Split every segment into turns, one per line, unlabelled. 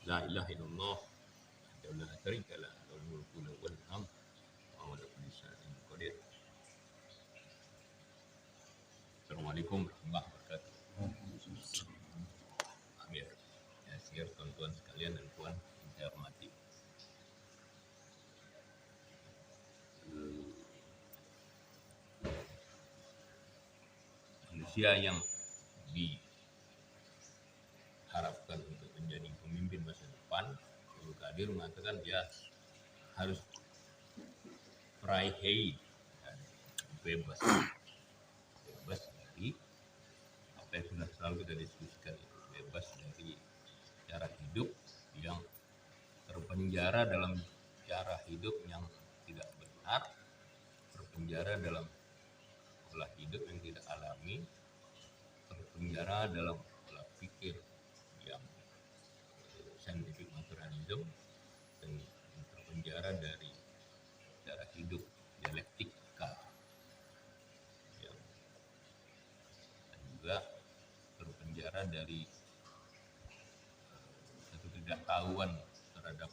La ilaha illallah wa la syarika lah lahul mulku wa lahul hamd wa huwa ala kulli syai'in qadir. Assalamualaikum warahmatullahi wabarakatuh. Amir. Ya, siar tuan-tuan sekalian dan puan yang saya hormati. Manusia yang diharapkan untuk menjadi pemimpin masa depan, Guru Kadir mengatakan dia harus frei, bebas dari apa yang sudah selalu kita diskusikan, bebas dari cara hidup yang terpenjara dalam cara hidup yang tidak benar, terpenjara dalam pola hidup yang tidak alami, terpenjara dalam pola pikir yang scientific materialism, dan terpenjara dari cara hidup dialektika yang, dan juga terpenjara dari satu ketidaktahuan terhadap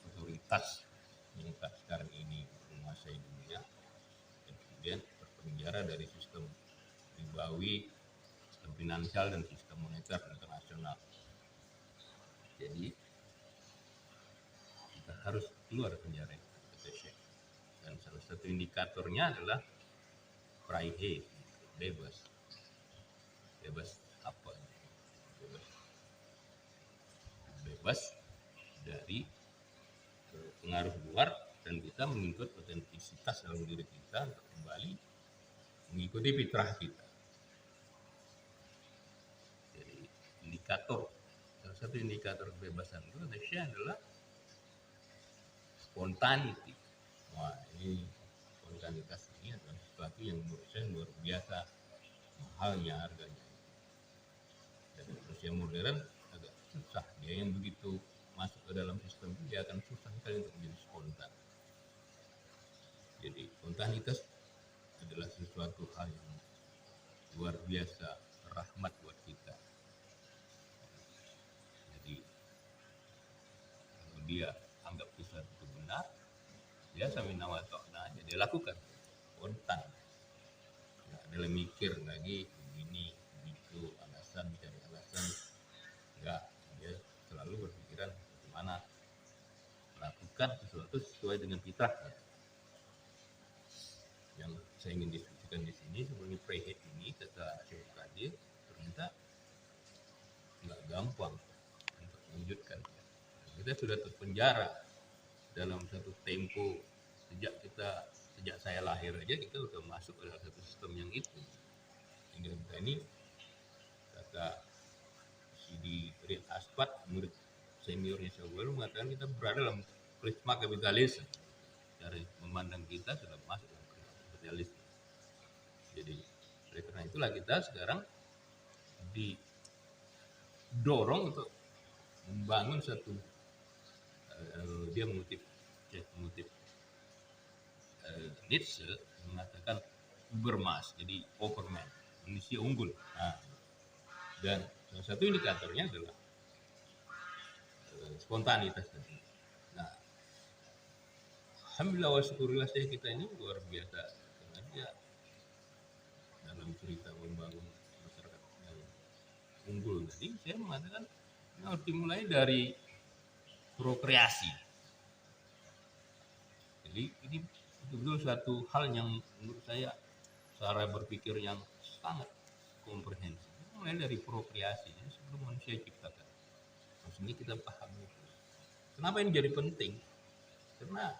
otoritas yang sekarang ini menguasai dunia, dan kemudian terpenjara dari sistem ribawi, sistem finansial dan sistem moneter internasional. Jadi kita harus keluar penjara itu, dan salah satu indikatornya adalah frei, bebas. Bebas apa? Bebas dari pengaruh luar, dan kita mengikut otentisitas dalam diri kita untuk kembali mengikuti fitrah kita. Jadi salah satu indikator kebebasan itu adalah spontanity. Wah, ini spontanitas ini adalah sesuatu yang menurut saya luar biasa mahalnya harganya. Dan manusia modern agak susah, dia yang begitu masuk ke dalam sistem itu dia akan susah sekali untuk menjadi spontan. Jadi spontanitas adalah sesuatu hal yang luar biasa rahmat buat kita. Jadi kalau dia anggap sesuatu itu benar, dia samina wa ta'na aja dia lakukan spontan. Nggak ada mikir lagi begini begitu, alasan cari alasan, enggak, dia selalu berpikiran bagaimana melakukan sesuatu sesuai dengan fitrah. Yang saya ingin diskusikan di sini sebenarnya prehead ini, kata Syekh Kadir, ternyata nggak gampang untuk mewujudkan. Kita sudah terpenjara dalam satu tempo sejak saya lahir aja kita udah masuk ke dalam satu sistem yang itu. Hingga kita ini, kata Sidi Rid Aspat, murid seniornya Syawal, mengatakan kita berada dalam prisma kapitalisme. Dari memandang kita sudah masuk dalam prisma kapitalisme. Jadi oleh karena itulah kita sekarang didorong untuk membangun satu, dia mengutip Nietzsche mengatakan Ubermaß, jadi overman, manusia unggul. Nah, dan salah satu indikatornya adalah spontanitas tadi. Nah, alhamdulillah wa syukurillah kita ini luar biasa, karena dia dalam cerita membangun masyarakat yang unggul tadi, saya mengatakan harus dimulai dari prokreasi. Jadi ini betul-betul satu hal yang menurut saya cara berpikir yang sangat komprehensif. Mulai dari prokreasi, ini sebelum manusia diciptakan. Terus ini kita pahami. Kenapa ini jadi penting? Karena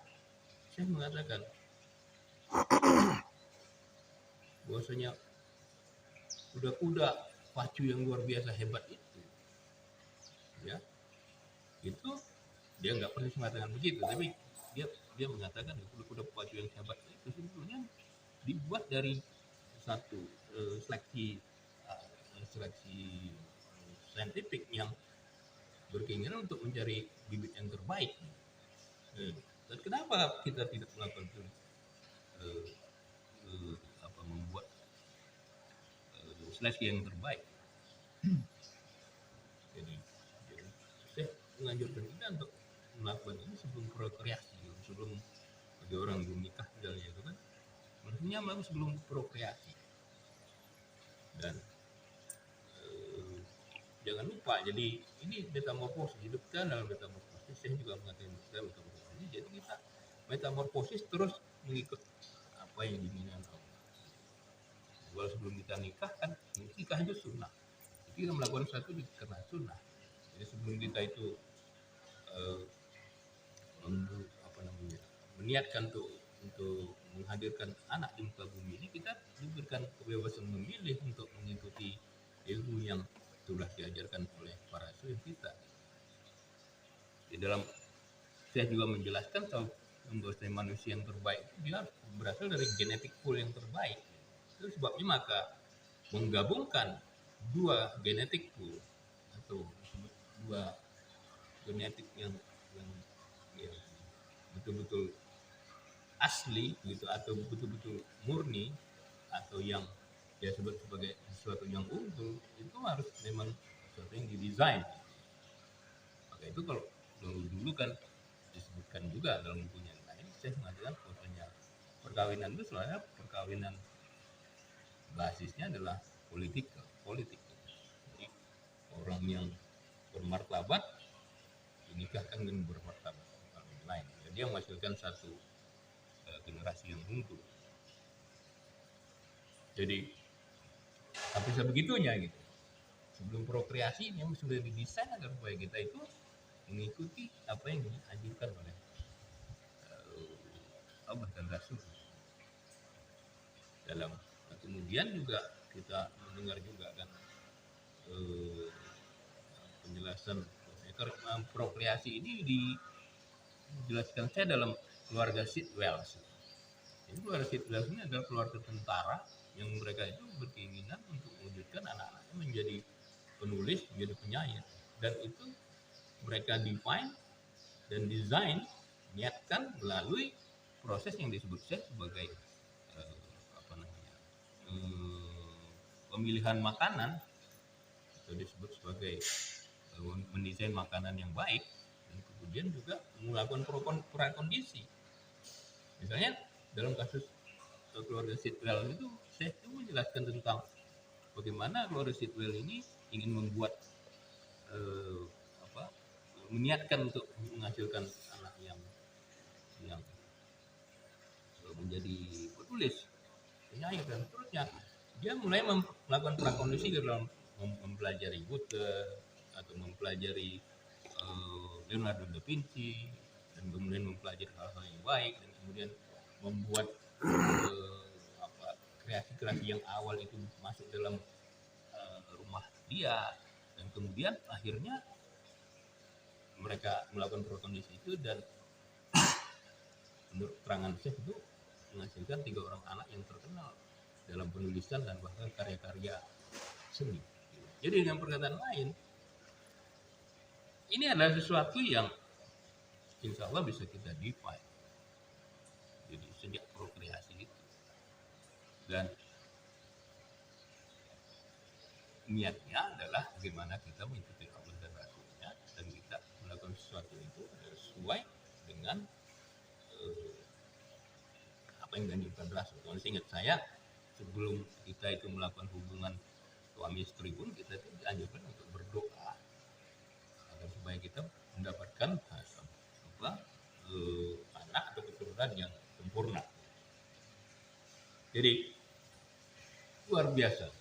saya mengatakan bahwasanya kuda-kuda pacu yang luar biasa hebat itu, ya, itu dia nggak pernah mengatakan begitu, tapi dia mengatakan kuda-kuda pacu yang hebat itu sebetulnya dibuat dari satu seleksi saintifik yang berkeinginan untuk mencari bibit yang terbaik. Dan kenapa kita tidak melakukan membuat seleksi yang terbaik? prokreasi sebelum bagi orang belum nikah misalnya itu kan maksudnya melakukan sebelum prokreasi. Dan jangan lupa, jadi ini metamorfosis, hidup kita dalam metamorfosis. Saya juga mengatakan kita metamorfosis, jadi kita metamorfosis terus mengikut apa yang diinginkan Allah. Kalau sebelum kita nikah kan, nikah itu sunnah, kita melakukan sesuatu karena sunnah. Jadi sebelum kita itu eh, meniatkan untuk menghadirkan anak di muka bumi ini, kita diberikan kebebasan memilih untuk mengikuti ilmu yang sudah diajarkan oleh para rasul kita. Di dalam saya juga menjelaskan bahwa manusia yang terbaik dia berasal dari genetik pool yang terbaik. Itu sebabnya maka menggabungkan dua genetik pool atau dua genetik yang betul-betul asli gitu, atau betul-betul murni, atau yang dia sebut sebagai sesuatu yang unggul, itu harus memang sesuatu yang didesain. Maka itu kalau dulu kan disebutkan juga dalam buku yang lain, saya mengatakan bahwasanya perkawinan itu soalnya perkawinan basisnya adalah politik. Jadi orang yang bermartabat dinikahkan dengan bermartabat orang lain. Jadi yang menghasilkan satu generasi yang unggul. Jadi tapi sebegitunya gitu. Sebelum prokreasi memang sudah didesain agar supaya kita itu mengikuti apa yang dianjurkan oleh Allah dan Rasul. Dalam kemudian juga kita mendengar juga kan penjelasan prokreasi ini dijelaskan saya dalam keluarga Sitwell. Jadi keluarga Sitwell ini adalah keluarga tentara yang mereka itu berkeinginan untuk mewujudkan anak-anaknya menjadi penulis, menjadi penyair, dan itu mereka define dan desain, niatkan melalui proses yang disebut saya sebagai pemilihan makanan, atau disebut sebagai mendesain makanan yang baik, dan kemudian juga melakukan prakondisi. Misalnya dalam kasus keluarga Sitwell itu, saya menjelaskan tentang bagaimana keluarga Sitwell ini ingin membuat meniatkan untuk menghasilkan anak yang menjadi penulis, penyair, dan seterusnya. Dia mulai melakukan prakondisi dalam mempelajari Goethe atau mempelajari Leonardo da Vinci, dan kemudian mempelajari hal-hal yang baik, dan kemudian membuat kreasi-kreasi yang awal itu masuk dalam rumah dia, dan kemudian akhirnya mereka melakukan prakondisi itu, dan menurut keterangan saya itu menghasilkan 3 orang anak yang terkenal dalam penulisan dan bahkan karya-karya seni. Jadi dengan perkataan lain, ini adalah sesuatu yang insya Allah bisa kita define. Jadi sejak prokreasi itu, dan niatnya adalah bagaimana kita mengikuti Allah dan Rasulnya, dan kita melakukan sesuatu itu sesuai dengan apa yang dianjurkan Rasul. Kalau ingat saya, sebelum kita itu melakukan hubungan suami istri pun kita itu dianjurkan untuk berdoa agar supaya kita mendapatkan anak atau keturunan yang sempurna. Jadi luar biasa.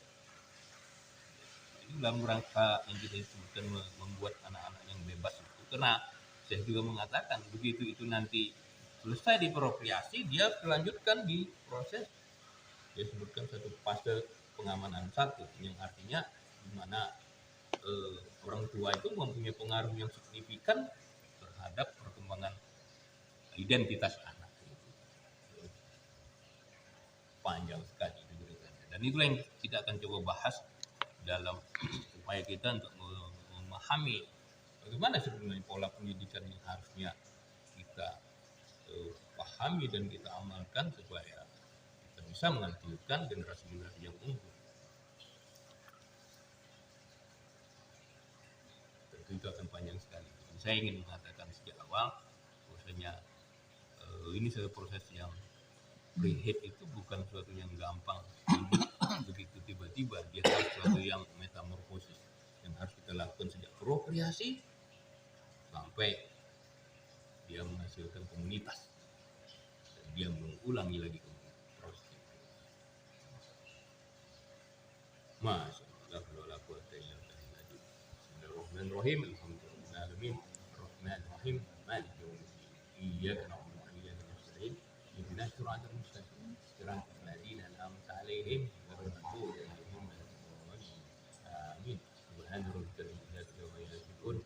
Ini dalam rangka yang kita sebutkan membuat anak-anak yang bebas itu, karena saya juga mengatakan begitu itu nanti selesai di prokreasi, dia melanjutkan di proses, dia sebutkan satu fase pengamanan satu, yang artinya di mana orang tua itu mempunyai pengaruh yang signifikan terhadap perkembangan identitas anak. Panjang sekali ceritanya, dan itulah yang kita akan coba bahas dalam upaya kita untuk memahami bagaimana sebenarnya pola pendidikan yang harusnya kita pahami dan kita amalkan supaya kita bisa menghasilkan generasi-generasi yang unggul. Tentu itu akan panjang sekali. Saya ingin mengatakan sejak awal bahwa bahwasanya ini satu proses yang pre-hit itu bukan sesuatu yang gampang begitu tiba-tiba, dia sesuatu yang metamorfosis yang harus kita lakukan sejak prokreasi sampai dia menghasilkan komunitas dan dia mengulangi lagi proses itu. Masya Allah, la quwwata illa billah. Bismillahirrahmanirrahim. Alhamdulillahirrahmanirrahim. Ar-Rahmanirrahim. Maliki yaumiddin. Iyyaka na'budu wa iyyaka nasta'in. Ihdinas siratal mustaqim. Siratal ladzina an'amta 'alaihim ghairil maghdubi 'alaihim waladdallin. Amin. Subhana rabbika rabbil izzati amma yasifun.